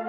All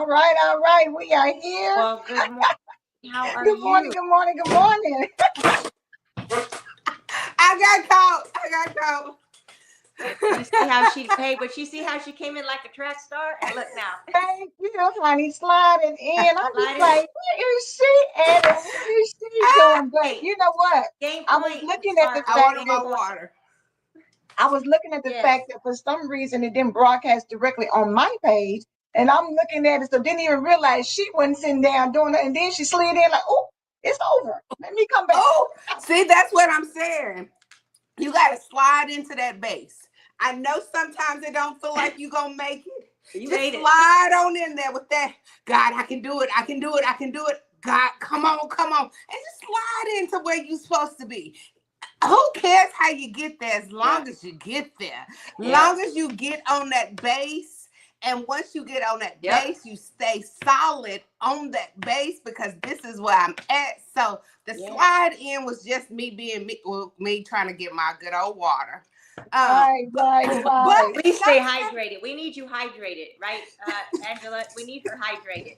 right, all right. We are here. Well, good morning. How are Good morning, you? good morning, good morning. I got caught. You see how she but you see how she came in like a track star? And look now. Thank you, honey. Sliding in. I'm just Sliding like, where is she at and what is she doing? But Hey, you know what? game I was point. looking at the Sparkle. I fact wanted Game my that point. water. I was looking at the Yes. fact that for some reason it didn't broadcast directly on my page. And I'm looking at it, so didn't even realize she wasn't sitting down doing it. And then she slid in like, oh, it's over. Let me come back. Oh, see, that's what I'm saying. You got to slide into that base. I know sometimes it don't feel like you're going to make it. You Just made it. slide on in there with that. God, I can do it. I can do it. I can do it. God, come on, come on. And just slide into where you're supposed to be. Who cares how you get there as long as you get there? Long as you get on that base. And once you get on that base, you stay solid on that base because this is where I'm at. So the slide in was just me being me trying to get my good old water. Right. But Please stay hydrated. We need you hydrated, right, Angela? We need her hydrated.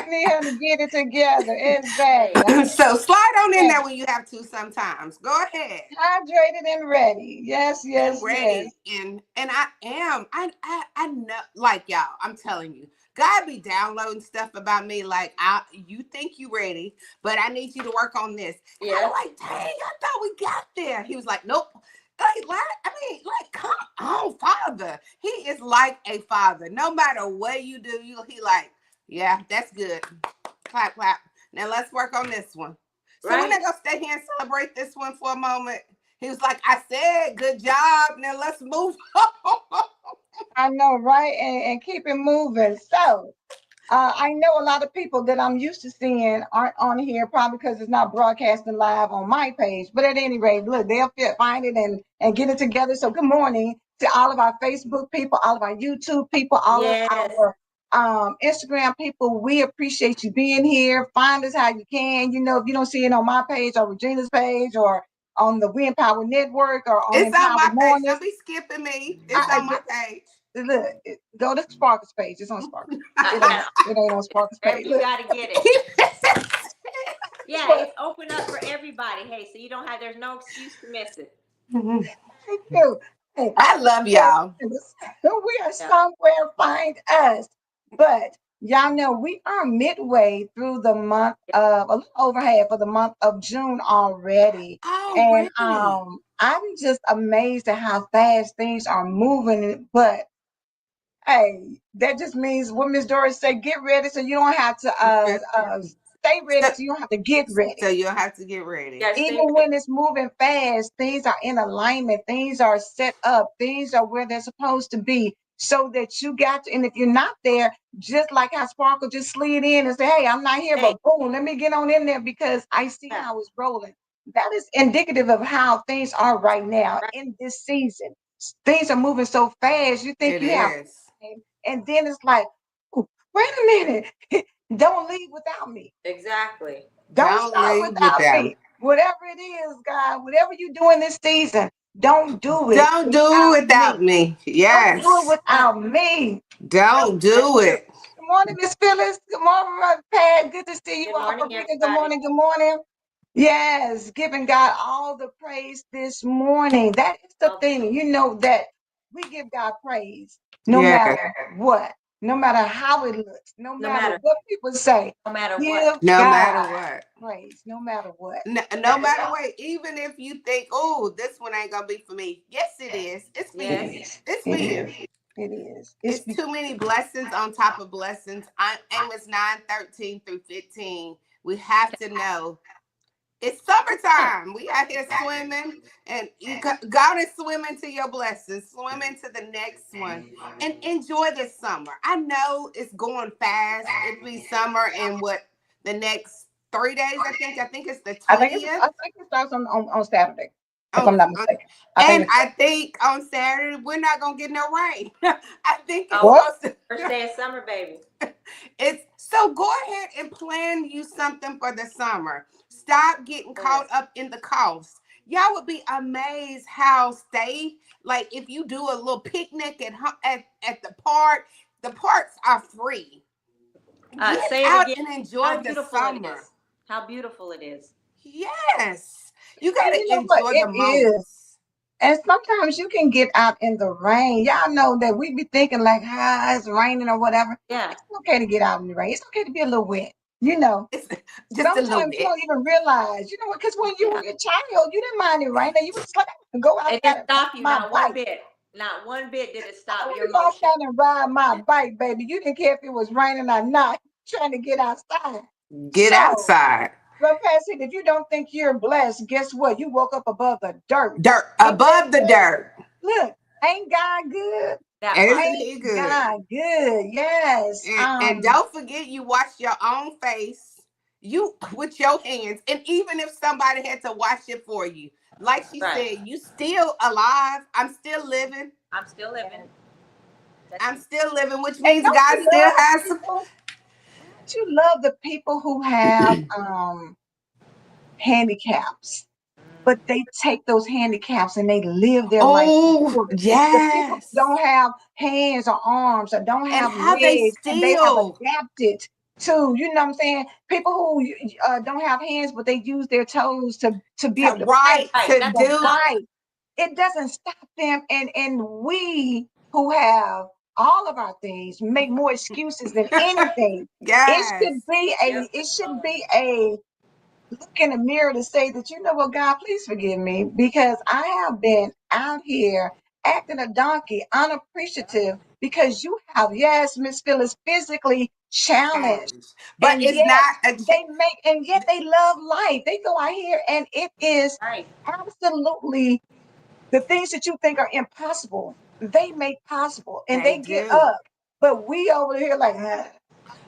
Need her to get it together. Exactly. So slide on in there when you have to sometimes. Go ahead. Hydrated and ready. Yes, And ready. And I am. I know, like y'all, I'm telling you, God be downloading stuff about me. Like you think you ready, but I need you to work on this. And I'm like, dang, I thought we got there. He was like, nope. Like, come on, Father. He is like a father. No matter what you do, he like, yeah, that's good. Clap, clap. Now let's work on this one. So we're not gonna stay here and celebrate this one for a moment. He was like, I said, good job. Now let's move on. I know, right? And keep it moving. So I know a lot of people that I'm used to seeing aren't on here probably because it's not broadcasting live on my page. But at any rate, look, they'll find it and get it together. So good morning to all of our Facebook people, all of our YouTube people, all of our Instagram people. We appreciate you being here. Find us how you can. You know, if you don't see it on my page or Regina's page or on the We Empower Network or on It's on my Empower page. Don't be skipping me. It's on my page. Look, go to Sparkle's page. It's on Sparkle. It ain't on Sparkle's page. You got to get it. Yeah, it's open up for everybody. Hey, so you don't have, there's no excuse to miss it. Thank you. Hey, I love y'all. We are somewhere, find us. But y'all know we are midway through the month of, a little over half of the month of June already. And I'm just amazed at how fast things are moving. But hey, that just means what Miss Doris said, get ready so you don't have to stay ready so you don't have to get ready. So you don't have to get ready. Even when it's moving fast, things are in alignment, things are set up, things are where they're supposed to be so that you got to, and if you're not there, just like how Sparkle just slid in and said, hey, I'm not here, but boom, let me get on in there because I see how it's rolling. That is indicative of how things are right now in this season. Things are moving so fast, you think you have, and then it's like, wait a minute, don't leave without me. Exactly. Don't start without me. Whatever it is, God, whatever you do in this season, don't do it Don't do without it me. without me. Don't do it Yes. without me. Don't do it. Good morning, Miss Phyllis. Good morning, Brother Pat. Good to see you Good all. morning, Paprika, good everybody. morning, good morning. Yes, giving God all the praise this morning. That is the thing, that we give God praise no Yeah. matter what, no matter how it looks, no No matter matter, what people say. no matter what. Give No matter God what. praise no matter what. No matter what. Even if you think, oh, this one ain't gonna be for me. Yes, it is. It's for It Yes. you. is. It's for It you. is. It is. It's It's because too many blessings on top of blessings. Amos 9:13 through 15. We have to know it's summertime. We out here swimming, and you go to swim into your blessings, swim into the next one, and enjoy this summer. I know it's going fast. It'll be summer in the next 3 days. I think it's the I think it's 20th. I think it starts on Saturday, if Oh, I'm not mistaken. I think and it's I think on Saturday we're not gonna get no rain. I think it's Oh, what? supposed first to. day of summer, baby. It's so go ahead and plan you something for the summer. Stop getting caught Yes. up in the cost. Y'all would be amazed how like if you do a little picnic at the parks are free. Get Say it out again. and How enjoy the beautiful it summer. is. How beautiful it is. Yes. You And gotta you know what? enjoy It the is. moments. And sometimes you can get out in the rain. Y'all know that we be thinking like, it's raining or whatever. Yeah. It's okay to get out in the rain. It's okay to be a little wet. You know, It's just a little sometimes you bit. don't even realize, because when you Yeah. were a child, you didn't mind it raining. You were just like, I can go It outside didn't and stop ride you, my not one bike. bit. Not one bit did it I stop want your to go motion. outside and ride my bike, baby. You didn't care if it was raining or not. Trying to get outside. Get So, outside. but Pastor, if you don't think you're blessed, guess what? You woke up above the dirt. Dirt Ain't that above the good? dirt. Look, ain't God good? That part. Isn't Ain't he good? God good? Yes. And don't forget you wash your own face, you with your hands, and even if somebody had to wash it for you, like she Right. said, you still alive. I'm still living. I'm still living. That's I'm still living, which And means God still has some. don't you love the people who have handicaps? But they take those handicaps and they live their life Oh for it. The people who yes, don't have hands or arms or don't and have how they legs and they have still adapted to, you know what I'm saying? People who don't have hands, but they use their toes to be to able to right paint, right. to That's to do. write. It doesn't stop them. And we who have all of our things make more excuses than anything. It Yes, should be Yep. a look in the mirror to say that, what, God, please forgive me because I have been out here acting a donkey, unappreciative, because you have, yes, Miss Phyllis, physically challenged. challenge, but And it's yet not a. and yet they love life. They go out here and it is Right. absolutely the things that you think are impossible, they make possible and They they get do. up. But we over here like, feel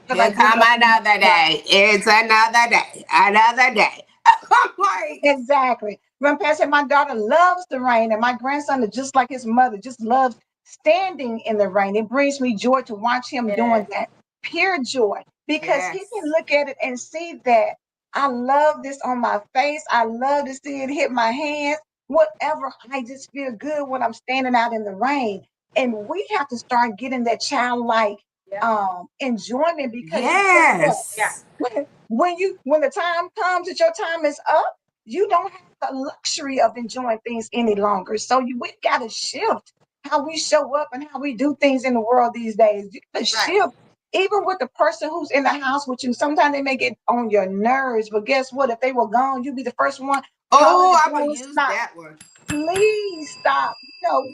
Here like getting come up in the another day. It's another day. Another day. I'm like, Exactly. Grandpa said my daughter loves the rain, and my grandson is just like his mother, just loves standing in the rain. It brings me joy to watch him doing Yes. that. Pure joy. Because he yes. can look at it and see that I love this on my face. I love to see it hit my hands. Whatever. I just feel good when I'm standing out in the rain. And we have to start getting that childlike Yep. enjoyment because you guess what? Yeah. Yes. When the time comes that your time is up, you don't have the luxury of enjoying things any longer. So we got to shift how we show up and how we do things in the world these days. You got to Right. shift. Even with the person who's in the house with you, sometimes they may get on your nerves, but guess what? If they were gone, you'd be the first one calling Oh, the I'm gonna phone. use Stop. that one. Please stop.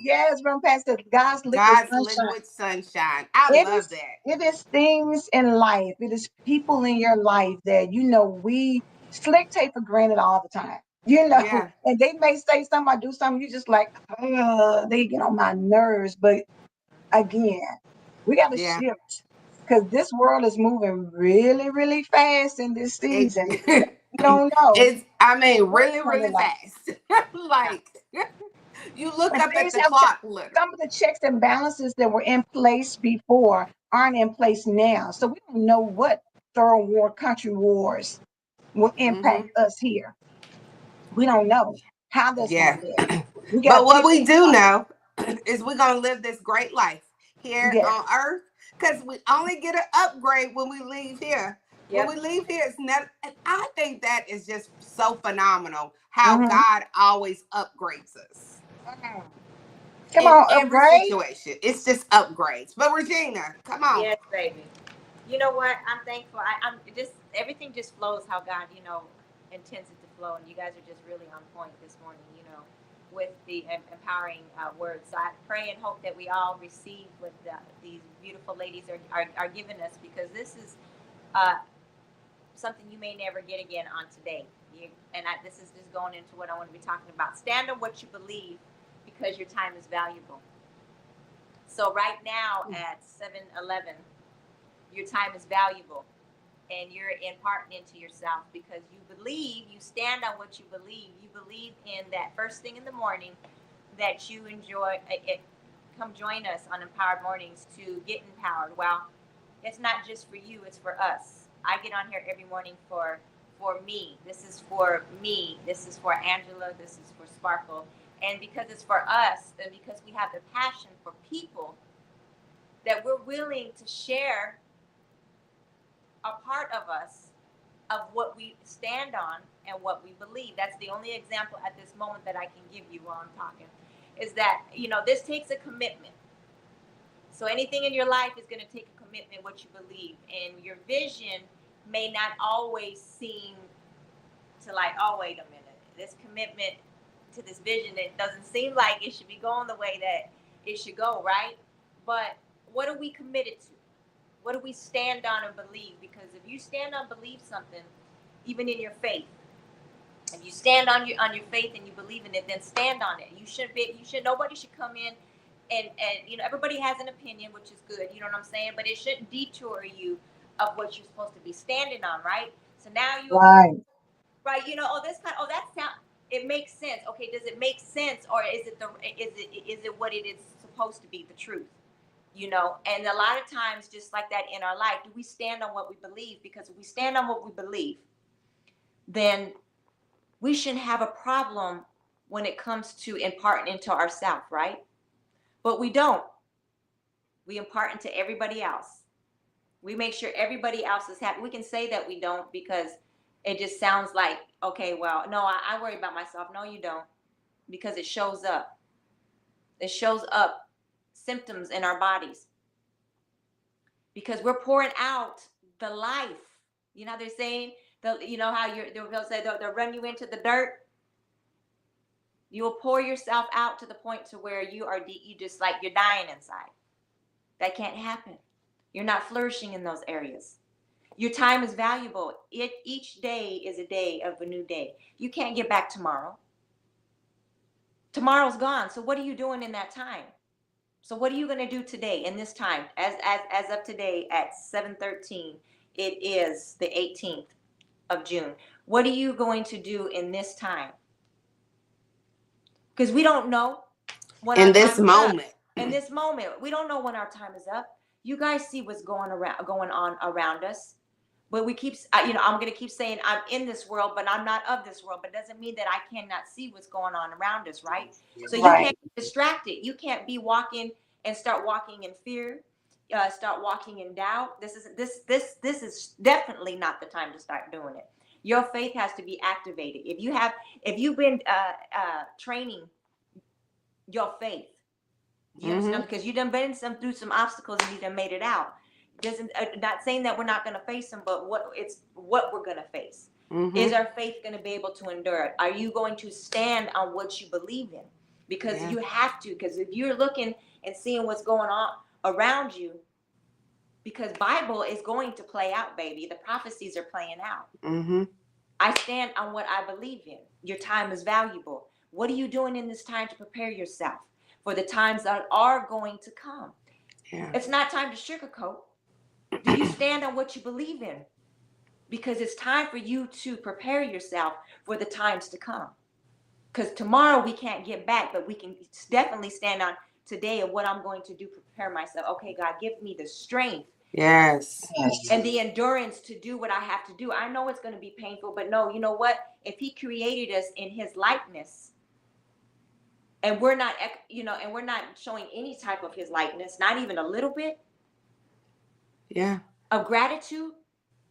Yes, run past the God's liquid God's sunshine. liquid sunshine. I It love is that. it is things in life. It is people in your life that we slick take for granted all the time. Yeah. And they may say something or do something, you just like, they get on my nerves. But again, we got to Yeah. shift because this world is moving really, really fast in this It, season. You don't know it's, I mean, what's really, really coming up. fast. Like, you look And up at things the have clock, literally. some of the checks and balances that were in place before aren't in place now. So we don't know what third war country wars will Mm-hmm. impact us here. We don't know how that's going Yeah. to be. We But got what we people. do know is we're going to live this great life here Yeah. on earth, because we only get an upgrade when we leave here. When we Yep. leave here, it's never, and I think that is just so phenomenal how Mm-hmm. God always upgrades us Come in on, every upgrade. situation. It's just upgrades. But Regina, come on. Yes, baby. You know what? I'm thankful. I'm just everything just flows how God, intends it to flow, and you guys are just really on point this morning. With the empowering words. So I pray and hope that we all receive what these beautiful ladies are giving us, because this is uh, something you may never get again on today. This is just going into what I want to be talking about. Stand on what you believe, because your time is valuable. So right now at 7:11, your time is valuable, and you're imparting into yourself because you believe. You stand on what you believe. You believe in that first thing in the morning that you enjoy it. Come join us on Empowered Mornings to get empowered. Well, it's not just for you, it's for us. I get on here every morning for me. This is for me. This is for Angela. This is for Sparkle. And because it's for us, and because we have the passion for people, that we're willing to share a part of us, of what we stand on and what we believe. That's the only example at this moment that I can give you while I'm talking, is that, this takes a commitment. So anything in your life is going to take a commitment, what you believe. And your vision may not always seem to like, oh, wait a minute. This commitment to this vision, it doesn't seem like it should be going the way that it should go, right? But what are we committed to? What do we stand on and believe? Because if you stand on, believe something, even in your faith, if you stand on your faith and you believe in it, then stand on it. Nobody should come in and everybody has an opinion, which is good. You know what I'm saying? But it shouldn't detour you of what you're supposed to be standing on, right? So now Right. right, that sound, it makes sense. Okay, does it make sense, or is it what it is supposed to be, the truth? And a lot of times, just like that in our life, do we stand on what we believe? Because if we stand on what we believe, then we shouldn't have a problem when it comes to imparting into ourselves, right? But we don't. We impart into everybody else. We make sure everybody else is happy. We can say that we don't because it just sounds like, okay, well, no, I worry about myself. No, you don't, because it shows up. It shows up symptoms in our bodies because we're pouring out the life. You know how they're saying, how they'll say they'll run you into the dirt. You will pour yourself out to the point to where you just like you're dying inside. That can't happen. You're not flourishing in those areas. Your time is valuable. Each day is a day of a new day. You can't get back tomorrow. Tomorrow's gone. So what are you doing in that time? So what are you going to do today in this time? As of today at 7:13, it is the 18th of June. What are you going to do in this time? Because we don't know when our In this time is up. moment. In this moment, we don't know when our time is up. You guys see what's going on around us. But we keep, I'm going to keep saying I'm in this world, but I'm not of this world. But it doesn't mean that I cannot see what's going on around us, right? So you Right. can't be distracted. You can't be walking and start walking in fear, start walking in doubt. This is definitely not the time to start doing it. Your faith has to be activated. If you've been training your faith, you understand, because you done been through some obstacles and you done made it out. Doesn't not saying that we're not going to face them, but what we're going to face. Is our faith going to be able to endure it? Are you going to stand on what you believe in? Because you have to. Because if you're looking and seeing what's going on around you, because Bible is going to play out, baby. The prophecies are playing out. I stand on what I believe in. Your time is valuable. What are you doing in this time to prepare yourself for the times that are going to come? Yeah. It's not time to sugarcoat. Do you stand on what you believe in? Because it's time for you to prepare yourself for the times to come. Because tomorrow we can't get back, but we can definitely stand on today of what I'm going to do to prepare myself. Okay, God, give me the strength. Yes. And the endurance to do what I have to do. I know it's going to be painful, but no, you know what? if he created us in his likeness, and we're not, and we're not showing any type of his likeness, not even a little bit of gratitude,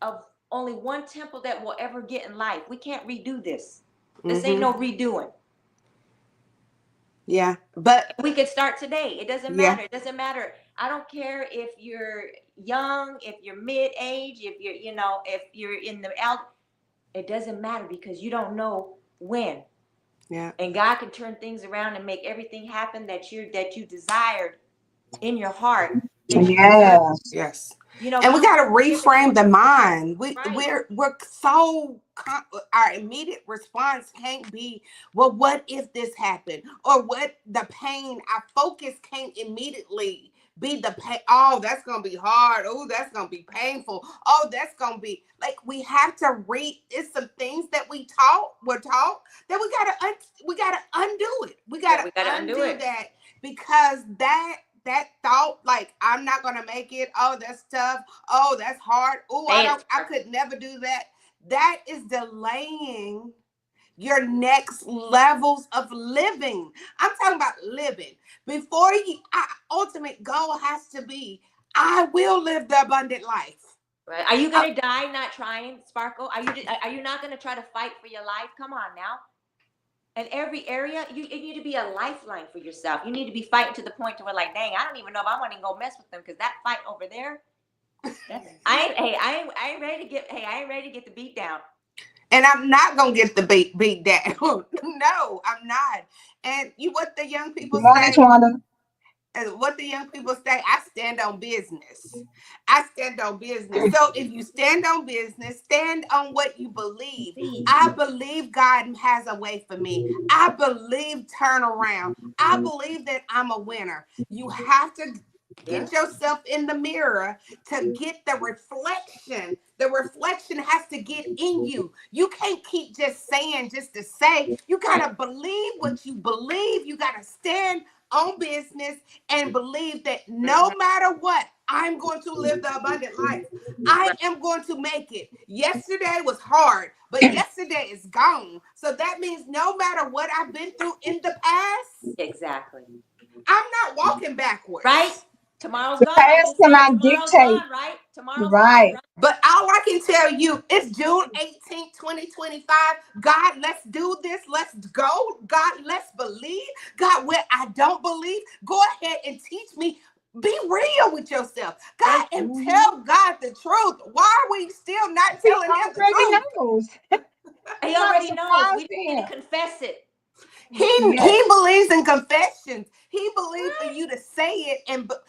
of only one temple that will ever get in life. We can't redo this. This ain't no redoing. Yeah, but we could start today. It doesn't matter. It doesn't matter. I don't care if you're young, if you're mid-age, if you're, if you're in the it doesn't matter, because you don't know when. Yeah. And God can turn things around and make everything happen that you desired in your heart. Yes. And we got to reframe the mind. We're so our immediate response can't be, well, what if this happened, or what the pain. Our focus can't immediately be the pain. Oh, that's gonna be hard. Oh, that's gonna be painful. Oh, that's gonna be like, we have to read. It's some things that we're taught that we gotta undo it. We gotta undo that, because that thought, like, I'm not gonna make it. Oh, that's tough. Oh, that's hard. Oh, I could never do that. That is delaying your next levels of living. I'm talking about living. Before our ultimate goal has to be, I will live the abundant life. Right? Are you gonna die not trying, Sparkle? Are you not gonna try to fight for your life? Come on now. In every area, you need to be a lifeline for yourself. You need to be fighting to the point to where, like, dang, I don't even know if I want to go mess with them, because that fight over there, I ain't ready to get. Hey, I ain't ready to get the beat down. And I'm not gonna get the beat down. No, I'm not. And what the young people say. What the young people say, I stand on business. I stand on business. So if you stand on business, stand on what you believe. I believe God has a way for me. I believe turnaround. I believe that I'm a winner. You have to get yourself in the mirror to get the reflection. The reflection has to get in you. You can't keep just saying just to say. You got to believe what you believe. You got to stand on business and believe that no matter what, I'm going to live the abundant life. I am going to make it. Yesterday was hard, but yesterday is gone. So that means no matter what I've been through in the past, exactly, I'm not walking backwards. Right? Tomorrow's the gone. past cannot dictate. Gone, right? Tomorrow's Right. gone, right? But all I can tell you, it's June 18th, 2025. God, let's do this. Let's go. God, let's believe. God, where I don't believe, go ahead and teach me. Be real with yourself, God, and tell God the truth. Why are we still not telling him the truth? Knows. He already knows. We need to confess it. He believes in confessions. He believes for you to say it, and the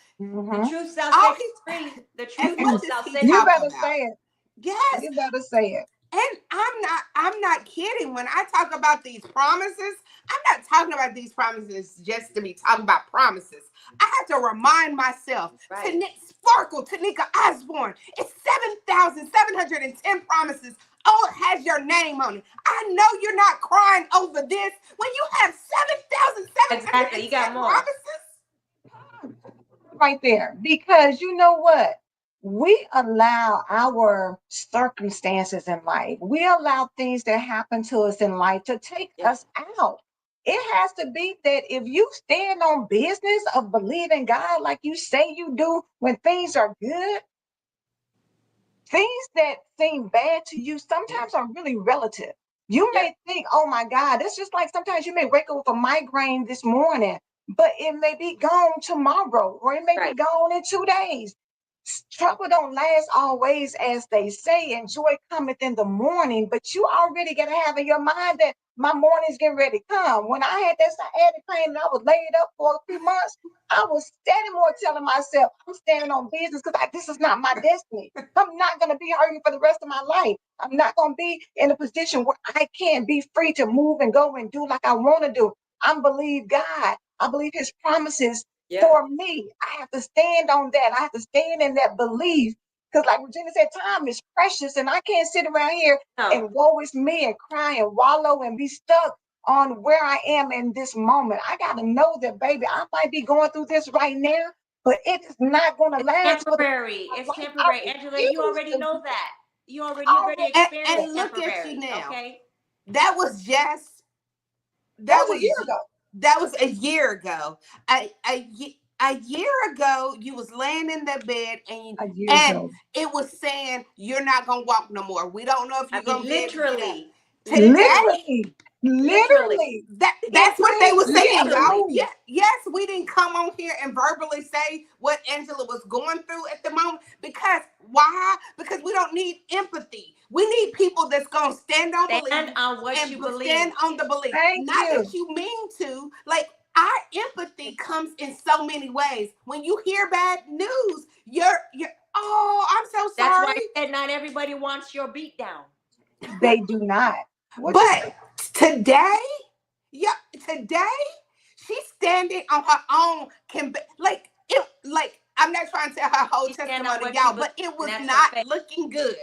truth shall set you free. The truth shall set you free. You better say it. Yes, you better say it. And I'm not kidding when I talk about these promises. I'm not talking about these promises just to be talking about promises. I have to remind myself. Sparkle, Tanika Osborne. It's 7,710 promises. Oh, it has your name on it. I know you're not crying over this when you have 7,710 you got more promises. Right there. Because you know what? We allow our circumstances in life, we allow things that happen to us in life to take us out. It has to be that if you stand on business of believing God like you say you do when things are good, things that seem bad to you sometimes are really relative. You may think, oh my God, it's just like sometimes you may wake up with a migraine this morning, but it may be gone tomorrow, or it may be gone in 2 days. Trouble don't last always, as they say, and joy cometh in the morning, but you already got to have in your mind that my morning's getting ready to come. When I had that sciatic pain and I was laid up for a few months, I was standing more telling myself, I'm standing on business because this is not my destiny. I'm not going to be hurting for the rest of my life. I'm not going to be in a position where I can't be free to move and go and do like I want to do. I believe God. I believe his promises for me. I have to stand on that. I have to stand in that belief. Because like Regina said, time is precious, and I can't sit around here and woe is me and cry and wallow and be stuck on where I am in this moment. I got to know that, baby, I might be going through this right now, but it is not going to last. Temporary. It's temporary. Angela, you already know that. You already experienced and look at you now. Okay. that was just That that was a year was ago. that was a year ago. A year ago, you was laying in the bed A year and ago. it was saying you're not gonna walk no more. We don't know if I you're mean, gonna be able to get up. literally, Today, Literally, literally, literally, that's what they were you saying, have to y'all. literally. move. Yeah, yes, we didn't come on here and verbally say what Angela was going through at the moment because why? Because we don't need empathy. We need people that's gonna stand on Stand belief on what and you stand believe. on the belief. Thank Not that you. you mean to. Like our empathy comes in so many ways. When you hear bad news, you're oh, I'm so That's why sorry. I said not everybody wants your beat down. They do not. What you But say? today, yeah, today she's standing on her own. Like it, like I'm not trying to tell her whole You stand on testimony, what you y'all, believe, but it and was that's her not faith. looking good.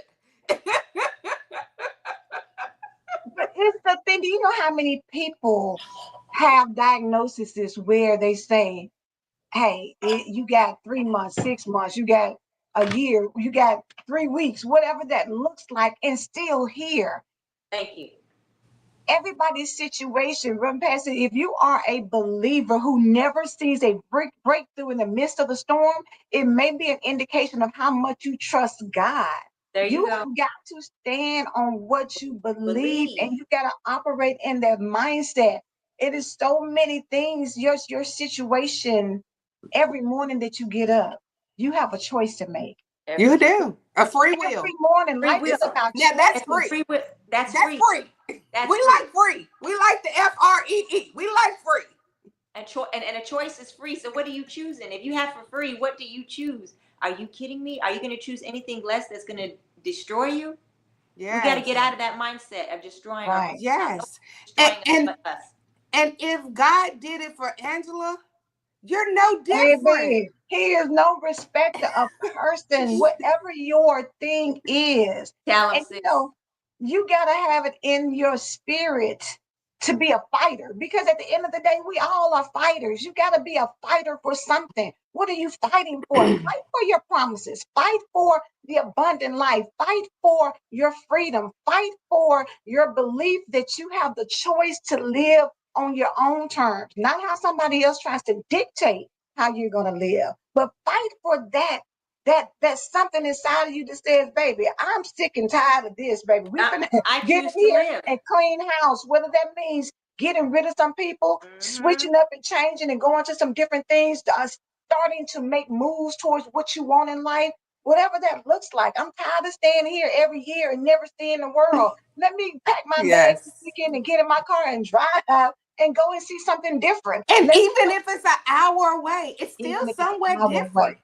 But it's the thing. Do you know how many people have diagnoses where they say, "Hey, you got 3 months, 6 months, you got a year, you got 3 weeks, whatever that looks like," and still here. Thank you. Everybody's situation, run past it. If you are a believer who never sees a breakthrough in the midst of the storm, it may be an indication of how much you trust God. There you You go. have got to stand on what you believe Believe. and you got to operate in that mindset. It is so many things, your situation, every morning that you get up, you have a choice to make. You Every do a free Every will. morning, free life will. is about Now that's It's a free. choices. free will. That's That's free. free. That's We free. like free. We like the FREE. We like free. And a choice is free. So what are you choosing? If you have for free, what do you choose? Are you kidding me? Are you going to choose anything less that's going to destroy you? We got to Yes. get out of that mindset of destroying our Right. no, Yes. destroying And us. and if God did it for Angela, you're no different. Baby, he is no respecter of person, whatever your thing is. Tell them, And sis. you got to have it in your spirit to be a fighter because at the end of the day, we all are fighters. You got to be a fighter for something. What are you fighting for? Fight for your promises, fight for the abundant life, fight for your freedom, fight for your belief that you have the choice to live on your own terms, not how somebody else tries to dictate how you're going to live, but fight for that's something inside of you that says, baby, I'm sick and tired of this, baby. We finna I get in choose to here live. and clean house, whether that means getting rid of some people, Mm-hmm. switching up and changing and going to some different things, starting to make moves towards what you want in life, whatever that looks like. I'm tired of staying here every year and never seeing the world. Let me pack my bags this Yes. weekend and get in my car and drive and go and see something different. And Let me even if it's an hour away, it's still even if it's somewhere an hour away. different.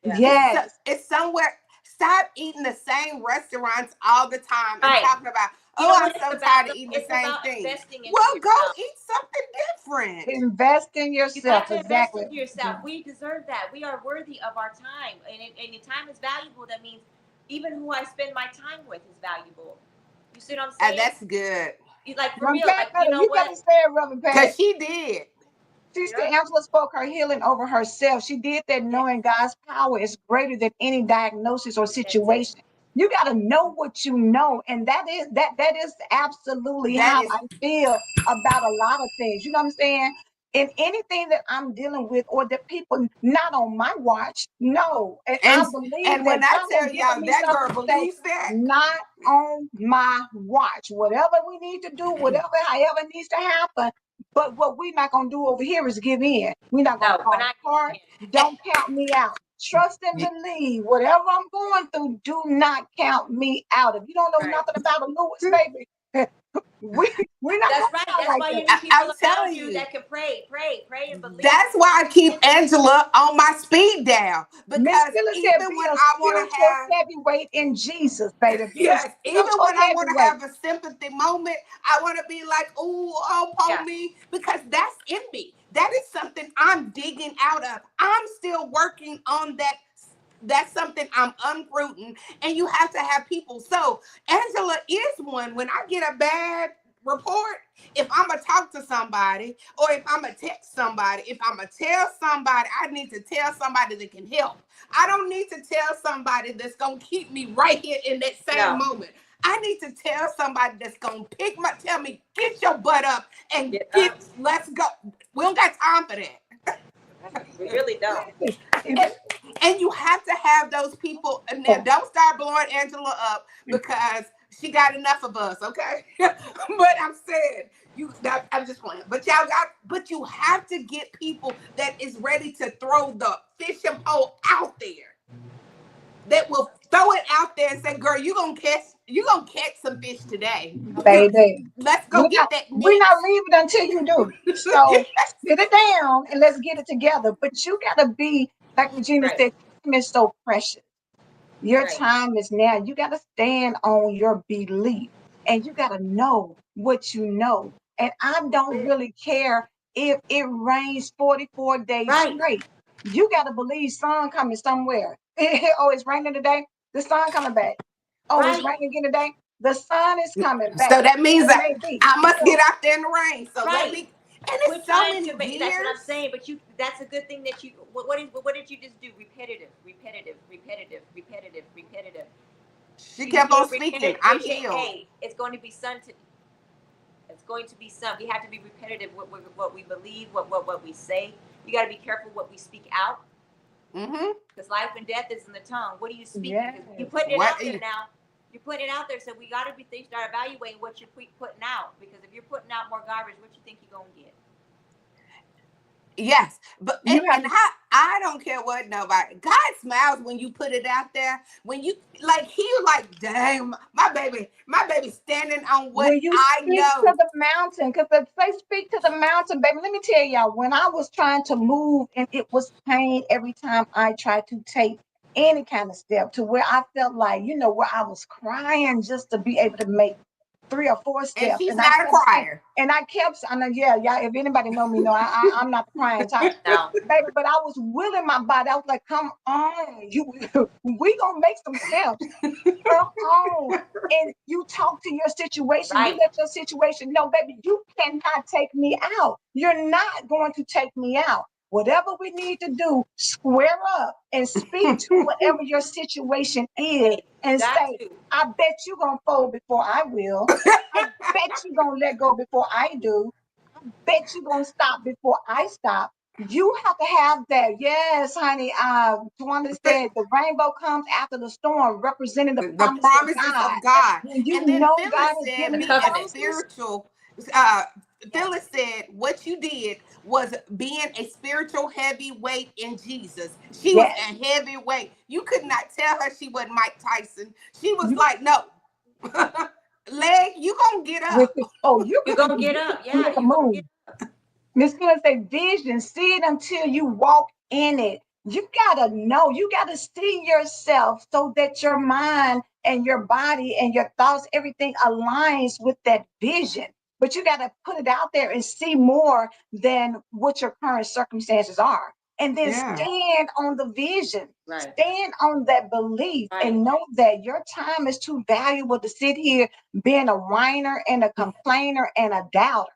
Yeah. Yes. It's somewhere. Stop eating the same restaurants all the time and Right. talking about, You oh, know I'm what it's so about? tired of eating the It's same about thing. investing into Well, go yourself. eat something different. Invest in You yourself. got to invest Exactly. into yourself. We deserve that. We are worthy of our time. And the time is valuable. That means even who I spend my time with is valuable. You see what I'm saying? That's good. Like for Reverend real, Pat, like you know you better what? say it, Reverend Pat. Because she did. Sister Yep. Angela spoke her healing over herself. She did that Yes, knowing God's power is greater than any diagnosis or that's it. situation. You got to know what you know, and that is absolutely That how is, I feel about a lot of things. You know what I'm saying? In anything that I'm dealing with, or that people not on my watch, no. And I and believe and that when I God has tell given y'all me that something girl to say, believes that, not on my watch. Whatever we need to do, whatever, however needs to happen, but what we're not going to do over here is give in. We're not going to No, we're fall not apart. giving Don't count me out. Trust and y- believe. Whatever I'm going through, do not count me out. If you don't know in. Right. nothing about a Lewis, baby, we, we're not going That's to right. sound That's like why that. you need people I'm around telling you you, that can pray, pray, pray, and believe. that's why I keep Angela on my speed dial. Miss Because Phyllis said, even be when a I want to spiritual have, heavyweight in Jesus, baby. Be a yes, even spiritual when I want to heavyweight. have a sympathy moment, I want to be like, ooh, oh, Yeah. po me, because that's in me. That is something I'm digging out of. I'm still working on that. That's something I'm uprooting, and you have to have people. So Angela is one. When I get a bad report, if I'm gonna talk to somebody, or if I'm gonna text somebody, if I'm gonna tell somebody, I need to tell somebody that can help. I don't need to tell somebody that's gonna keep me right here in that same No. moment. I need to tell somebody that's gonna tell me, get your butt up and Get up. let's go. We don't got time for that. We really don't. And, and you have to have those people. And now, don't start blowing Angela up because she got enough of us, okay? But I'm saying I'm just playing. But but you have to get people that is ready to throw the fishing pole out there. That will throw it out there and say, "Girl, you gonna catch some fish today. Baby. Let's go get that We're net." not leaving until you do. So sit it down and let's get it together. But you gotta be, like Regina Right. said, time is so precious. Your Right. time is now. You gotta stand on your belief and you gotta know what you know. And I don't really care if it rains 44 days Right. straight. You gotta believe sun coming somewhere. Oh, it's raining today. The sun coming back. Oh, it's Right. raining again today. The sun is coming back. So that means It that may be. I must So get out there in the rain. So let Right. me. And We're it's so trying many to make. years. That's what I'm saying. But that's a good thing that you. What did you just do? Repetitive, repetitive, repetitive, repetitive, repetitive. She You kept do on it speaking. repetitive. I'm healed. Hey, it's going to be sun. It's going to be sun. We have to be repetitive. What we believe. What we say. You got to be careful what we speak out. Because life and death is in the tongue. What do you speak? yes. You putting it out there now. You're putting it out there, so we got to start evaluating what you're putting out. Because if you're putting out more garbage, what you think you're gonna get? Yes, but You have and I don't care what nobody. God smiles when you put it out there. When you he like, dang, my baby standing on what when you I speak know. to the mountain, because if they speak to the mountain, baby, let me tell y'all, when I was trying to move and it was pain every time I tried to take any kind of step to where I felt like, where I was crying just to be able to make 3 or 4 And steps. she's And I not a kept saying, crier. and I kept, I know, yeah, if anybody know me, I'm not the crying type. No. Baby, but I was willing my body. I was like, come on, we gonna make some steps. Come on. And you talk to your situation. You Right. let your situation know, baby, you cannot take me out. You're not going to take me out. Whatever we need to do, square up and speak to whatever your situation is Hey, and got say, to. I bet you're going to fold before I will. I bet you're going to let go before I do. I bet you're going to stop before I stop. You have to have that. Yes, honey. Tawanda said the rainbow comes after the storm, representing the The promises of promises God. of God. When you And then know Phyllis God has said, given The you being covenant. promises, spiritual. Yes. Phyllis said, what you did was being a spiritual heavyweight in Jesus. She was yes. a heavyweight. You could not tell her she wasn't Mike Tyson. She was You like, no, leg, you gonna get with up. it. Oh, you You're can gonna get up. Yeah, make a you're gonna move. get up. Miss Phyllis say vision, see it until you walk in it. You gotta know, you gotta see yourself so that your mind and your body and your thoughts, everything aligns with that vision. But you gotta put it out there and see more than what your current circumstances are. And then Yeah. stand on the vision, Right. stand on that belief, Right. and know that your time is too valuable to sit here being a whiner and a complainer and a doubter.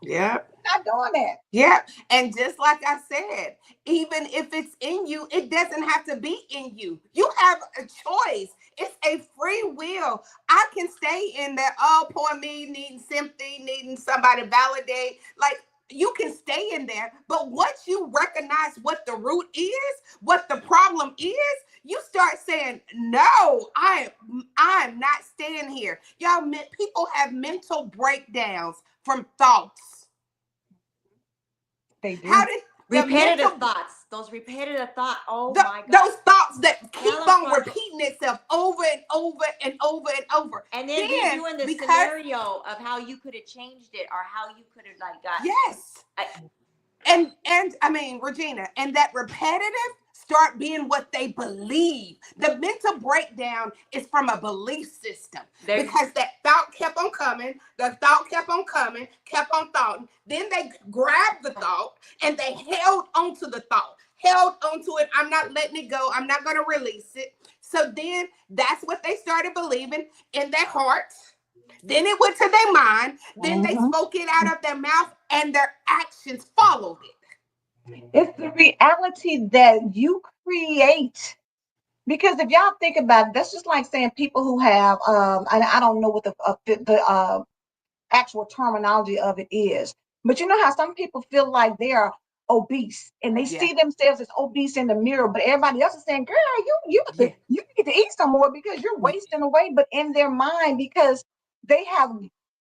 Yeah. Not doing that. Yeah. And just like I said, even if it's in you, it doesn't have to be in you. You have a choice. It's a free will. I can stay in there, oh, poor me, needing sympathy, needing somebody to validate. Like, you can stay in there, but once you recognize what the root is, what the problem is, you start saying, no, I'm not staying here. Y'all, people have mental breakdowns from thoughts. They do. How did the Repetitive mental thoughts. Those repetitive thoughts. Oh my God. those thoughts that keep Tell 'em, on Sparkle. repeating itself over and over and over and over. And then redoing the Because scenario of how you could have changed it or how you could have got. yes, and I mean, Regina, and that repetitive start being what they believe. The mental breakdown is from a belief system because that thought kept on coming, the thought kept on coming, kept on thought. Then they grabbed the thought and they held onto the thought, held onto it. I'm not letting it go. I'm not going to release it. So then that's what they started believing in their hearts. Then it went to their mind. Then they spoke it out of their mouth and their actions followed it. It's the reality that you create Because if y'all think about it, that's just like saying people who have, and I don't know what the actual terminology of it is. But you know how some people feel like they are obese and they Yeah. see themselves as obese in the mirror, but everybody else is saying, "Girl, Yeah. you need to eat some more because you're wasting away." But in their mind, because they have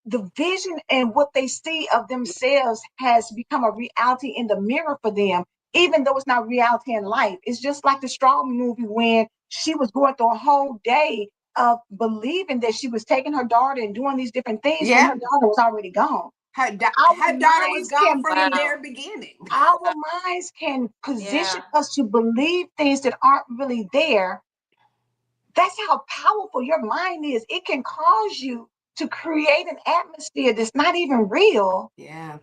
the vision and what they see of themselves has become a reality in the mirror for them, even though it's not reality in life. It's just like the Straw movie when she was going through a whole day of believing that she was taking her daughter and doing these different things when Yeah. her daughter was already gone. Her, Our her daughter was minds gone can from the Wow. very beginning. our minds can position Yeah. us to believe things that aren't really there. That's how powerful your mind is. It can cause you to create an atmosphere that's not even real. Yeah.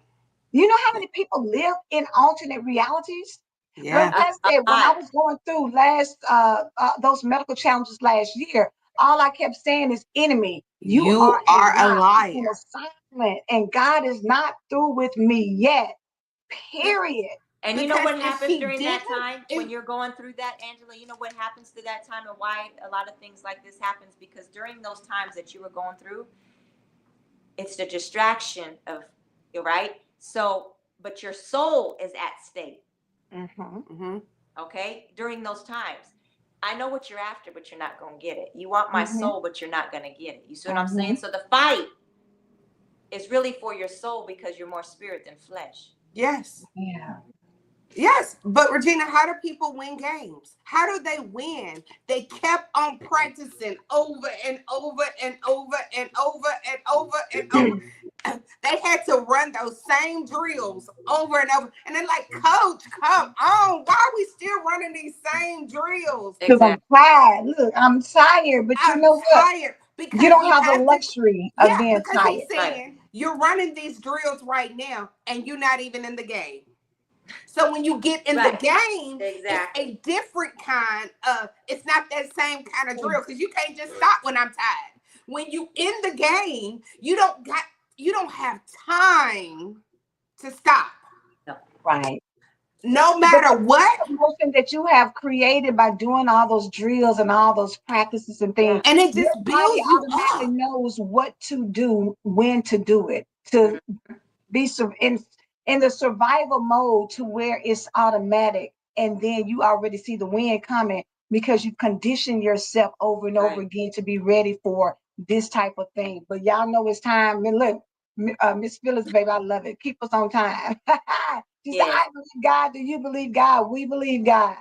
You know how many people live in alternate realities? Like Yeah. I A said, when I lot. was going through those medical challenges last year, all I kept saying is, "Enemy, you are You a are a lie, an liar. assignment, and God is not through with me yet." Be- Period. And you know Because what if happens she during that didn't, time when if, you're going through that, Angela? You know what happens to that time and why a lot of things like this happens? Because during those times that you were going through, it's the distraction of, you're right. So, but your soul is at stake. Mm-hmm. mm-hmm. Okay, during those times. I know what you're after, but you're not gonna get it. You want my Mm-hmm. soul, but you're not gonna get it. You see what I'm Mm-hmm. saying? So the fight is really for your soul because you're more spirit than flesh. Yes. Yeah. Yes, but Regina, how do people win games? How do they win? They kept on practicing over and over and over and over and over and over. They had to run those same drills over and over. And they're like, Coach, come on. Why are we still running these same drills? Because I'm Exactly. tired. Look, I'm tired, but you I'm know what? tired You because don't you have the have to. luxury of Yeah, being because he's tired. Right. saying you're running these drills right now and you're not even in the game. So when you get in the Right. game, it's a Exactly. different kind of, it's not that same kind of drill because you can't just stop when I'm tired. When you in the game, you don't have time to stop. No. Right. No But matter the what. emotion that you have created by doing all those drills and all those practices and Yeah. things, And it your just body builds you automatically up. knows what to do, when to do it, to Mhm. be in the survival mode to where it's automatic, and then you already see the wind coming because you condition yourself over and over Right. again to be ready for this type of thing. But y'all know it's time. And look, Miss Phyllis, baby, I love it. Keep us on time. She said, Yes. "I believe God. Do you believe God? We believe God."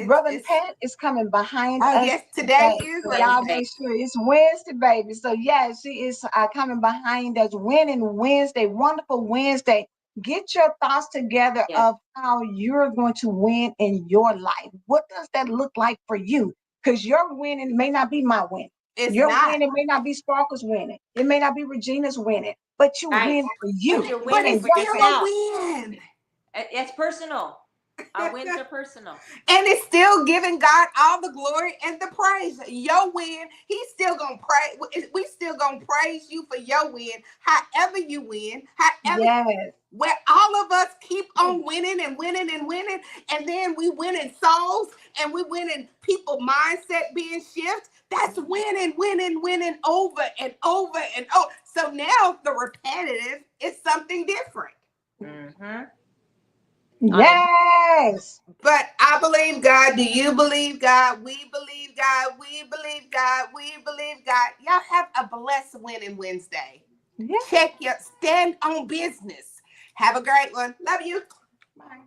Brother It's Pat is coming behind oh us yes, today today. is So y'all Wednesday. Wednesday. make sure it's Wednesday, baby. So yeah, she is coming behind us. Winning Wednesday, wonderful Wednesday. Get your thoughts together Yes. of how you're going to win in your life. What does that look like for you? Because your winning may not be my win. It's Your not. winning may not be Sparkle's winning. It may not be Regina's winning, but you Right. win for But you. you're But winning And it's for what still a yourself. win. It's personal. Our wins are personal. And it's still giving God all the glory and the praise. Your win, he's still gonna pray. We still gonna praise you for your win. However you win, however yes. where all of us keep on winning and winning and winning, and then we win in souls and we win in people mindset being shift. That's winning, winning, winning over and over and over. So now the repetitive is something different. Mm-hmm. On a Yes. But I believe God. Do you believe God? We believe God. We believe God. We believe God. Y'all have a blessed winning Wednesday. Yes. Check your stand on business. Have a great one. Love you. Bye.